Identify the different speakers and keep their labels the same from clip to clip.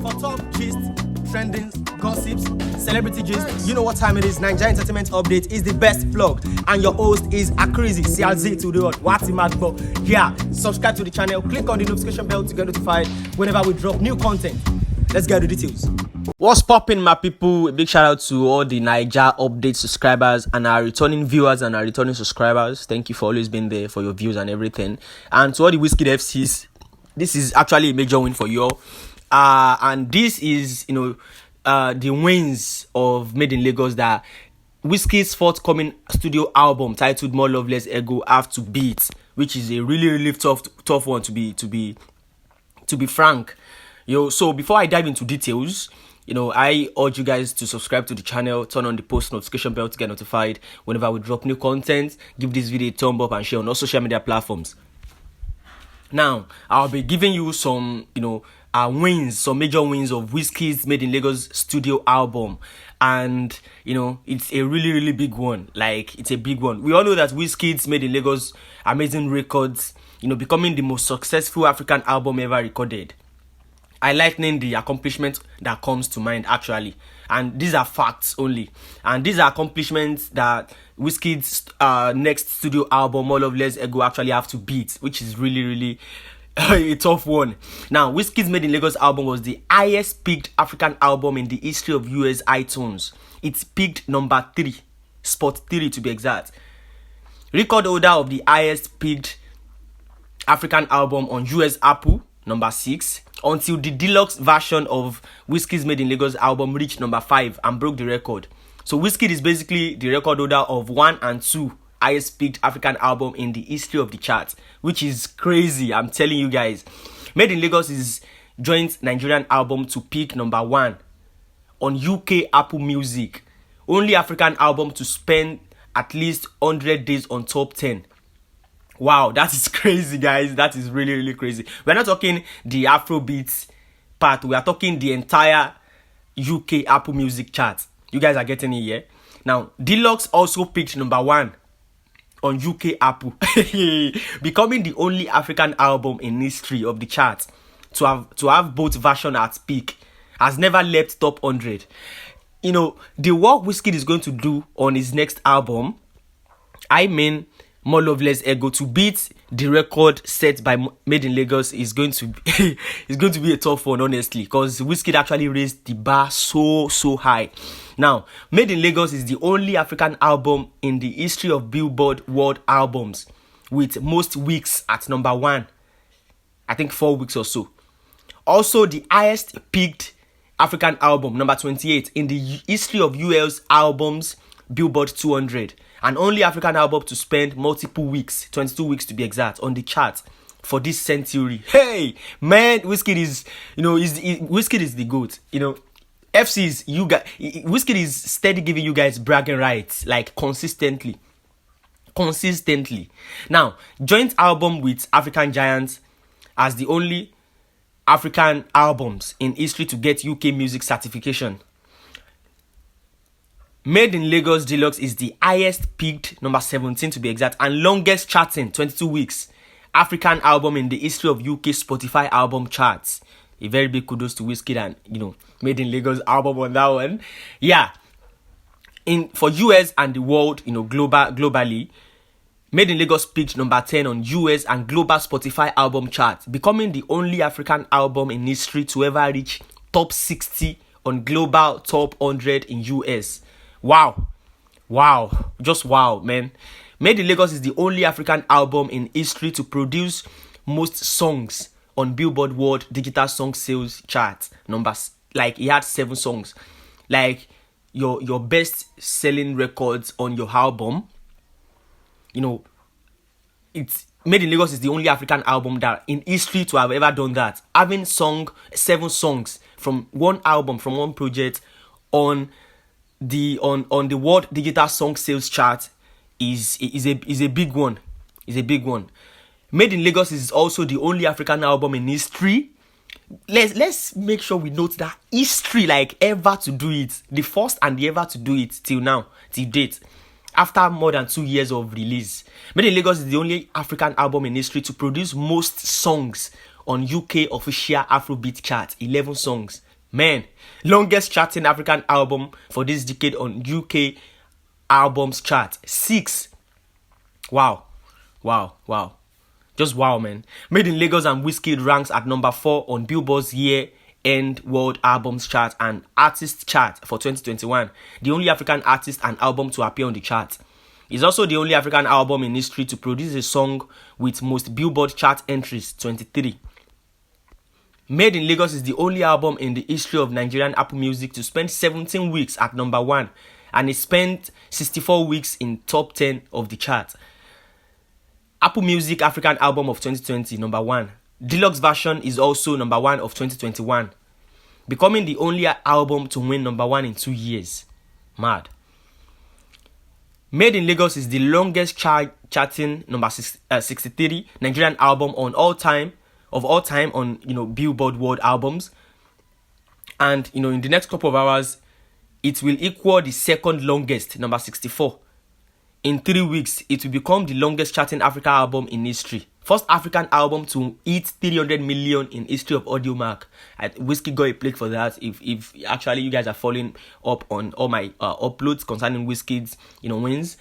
Speaker 1: For top gist, trending, gossips, celebrity gist, you know what time it is. Nigeria Entertainment Update is the best vlog, and your host is Akrizi CLZ to the world. What's the mad for? Yeah, subscribe to the channel, click on the notification bell to get notified whenever we drop new content. Let's get the details. What's popping, my people? A big shout out to all the Nigeria Update subscribers and our returning viewers and our returning subscribers. Thank you for always being there for your views and everything. And to all the Wizkid'S, this is actually a major win for you all. And this is, the wins of Made in Lagos that Wizkid'S forthcoming studio album titled More Love Less Ego have to beat, which is a really tough one to be frank. So before I dive into details, I urge you guys to subscribe to the channel, turn on the post notification bell to get notified whenever we drop new content. Give this video a thumb up and share on all social media platforms. Now, I'll be giving you some, some major wins of Wizkid'S Made in Lagos studio album. And, it's a really big one. Like, it's a big one. We all know that Wizkid'S Made in Lagos Amazing Records, becoming the most successful African album ever recorded. I lightning the accomplishment that comes to mind, actually. And these are facts only. And these are accomplishments that Wizkid'S next studio album, More Love Less Ego, actually have to beat, which is really a tough one. Now, Wizkid'S Made in Lagos album was the highest picked African album in the history of US iTunes. It peaked number 3, spot 3 to be exact. Record holder of the highest picked African album on US Apple, number 6, until the deluxe version of Wizkid'S Made in Lagos album reached number 5 and broke the record. So Wizkid is basically the record holder of 1 and 2 highest picked African album in the history of the chart, which is crazy, I'm telling you guys. Made in Lagos is joint Nigerian album to peak number 1 on UK Apple Music. Only African album to spend at least 100 days on top 10. Wow, that is crazy, guys. That is really crazy. We're not talking the Afrobeats part. We are talking the entire UK Apple Music chart. You guys are getting it here. Now, Deluxe also picked number 1 on UK Apple, becoming the only African album in history of the chart to have both versions at peak. Has never left top 100. The work Wizkid is going to do on his next album, More Love Less Ego, to beat the record set by Made in Lagos is going to be a tough one, honestly, because Wizkid actually raised the bar so high. Now, Made in Lagos is the only African album in the history of Billboard World Albums with most weeks at number 1. I think 4 weeks or so. Also, the highest picked African album, number 28, in the history of US albums Billboard 200. And only African album to spend multiple weeks, 22 weeks to be exact, on the chart for this century. Hey, man, Wizkid is, Wizkid is the GOAT. FC's, Wizkid is steady giving you guys bragging rights, like consistently. Now, joint album with African Giants as the only African albums in history to get UK music certification. Made in Lagos Deluxe is the highest picked, number 17 to be exact, and longest charting, 22 weeks, African album in the history of UK Spotify album charts. A very big kudos to Wizkid and, Made in Lagos album on that one. Yeah. For US and the world, globally, Made in Lagos peaked number 10 on US and global Spotify album chart, becoming the only African album in history to ever reach top 60 on global top 100 in US. Wow, just wow, man. Made in Lagos is the only African album in history to produce most songs on Billboard World Digital Song Sales Chart numbers. Like, he had 7 songs. Like, your best selling records on your album, it's Made in Lagos is the only African album that in history to have ever done that. Having 7 songs from one album, from one project on the World Digital Song Sales Chart is a big one. Made in Lagos is also the only African album in history. Let's make sure we note that history, like ever to do it, the first and the ever to do it till date. After more than 2 years of release, Made in Lagos is the only African album in history to produce most songs on UK official Afrobeat chart, 11 songs. Man, longest charting African album for this decade on UK albums chart. 6. Wow. Just wow, man. Made in Lagos and Wizkid ranks at number 4 on Billboard's year-end World Albums chart and Artist chart for 2021. The only African artist and album to appear on the chart. It's also the only African album in history to produce a song with most Billboard chart entries, 23. Made in Lagos is the only album in the history of Nigerian Apple Music to spend 17 weeks at number 1, and it spent 64 weeks in top 10 of the chart. Apple Music African Album of 2020, number 1. Deluxe version is also number 1 of 2021, becoming the only album to win number 1 in 2 years. Mad. Made in Lagos is the longest charting number 63 Nigerian album on all time on Billboard World Albums, and in the next couple of hours it will equal the second longest, number 64. In 3 weeks it will become the longest charting African album in history. First African album to hit 300 million in history of Audiomack. Wizkid got a plaque for that. If actually you guys are following up on all my uploads concerning Wizkid's wins.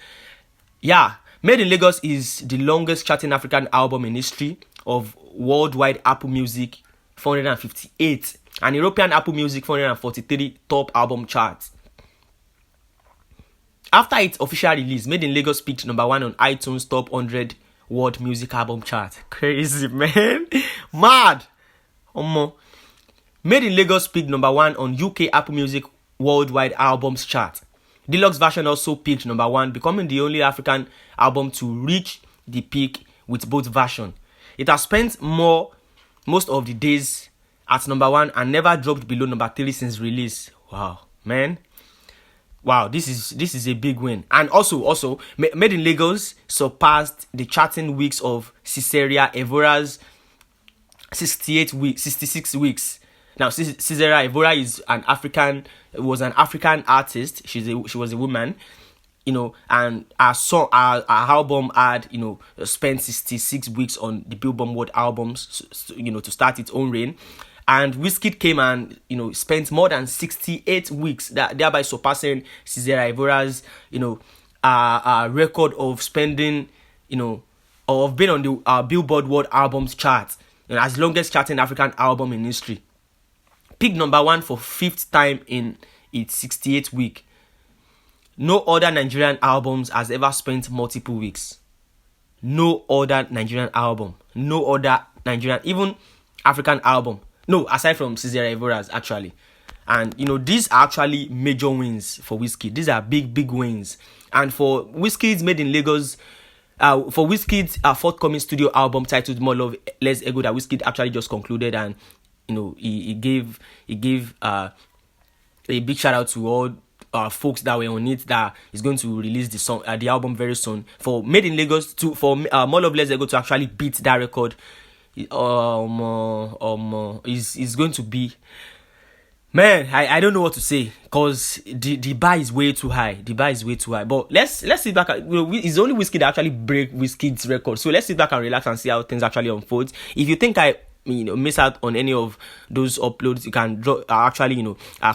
Speaker 1: Yeah, Made in Lagos is the longest charting African album in history of worldwide Apple Music 458 and European Apple Music 443 top album charts. After its official release, Made in Lagos peaked number 1 on iTunes top 100 world music album chart. Crazy, man. Mad. Made in Lagos peaked number 1 on UK Apple Music worldwide albums chart. Deluxe version also peaked number 1, becoming the only African album to reach the peak with both versions. It has spent most of the days at number 1 and never dropped below number 3 since release. Wow, man. Wow, this is a big win. And also Made in Lagos surpassed the charting weeks of Caesarea Evora's 66 weeks. Now, Caesarea Evora was an African artist. She was a woman, and our album had spent 66 weeks on the Billboard World Albums, to start its own reign. And Wizkid came and spent more than 68 weeks, thereby surpassing Caesarea Evora's record of spending of being on the Billboard World Albums chart, as longest charting African album in history. Peaked number 1 for 5th time in its 68th week. No other Nigerian albums has ever spent multiple weeks. No other Nigerian album, even African album. No, aside from Caesarea Evora's, actually. And, these are actually major wins for Wizkid. These are big wins. And for Wizkid's Made in Lagos, for Wizkid's forthcoming studio album titled More Love, Less Ego, that Wizkid actually just concluded, and, he gave a big shout out to all folks that were on it, that is going to release the album very soon. For Made in Lagos, for More Love, Less Ego to actually beat that record, is going to be, man, I don't know what to say, because the bar is way too high. But let's sit back. It's only Wizkid that actually break Wizkid's record, so let's sit back and relax and see how things actually unfold. If you think I miss out on any of those uploads, you can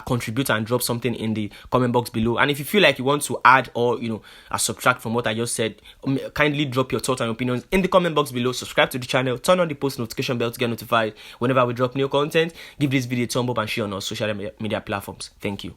Speaker 1: contribute and drop something in the comment box below. And if you feel like you want to add or subtract from what I just said, kindly drop your thoughts and opinions in the comment box below. Subscribe to the channel, turn on the post notification bell to get notified whenever we drop new content. Give this video a thumb up and share on our social media platforms. Thank you.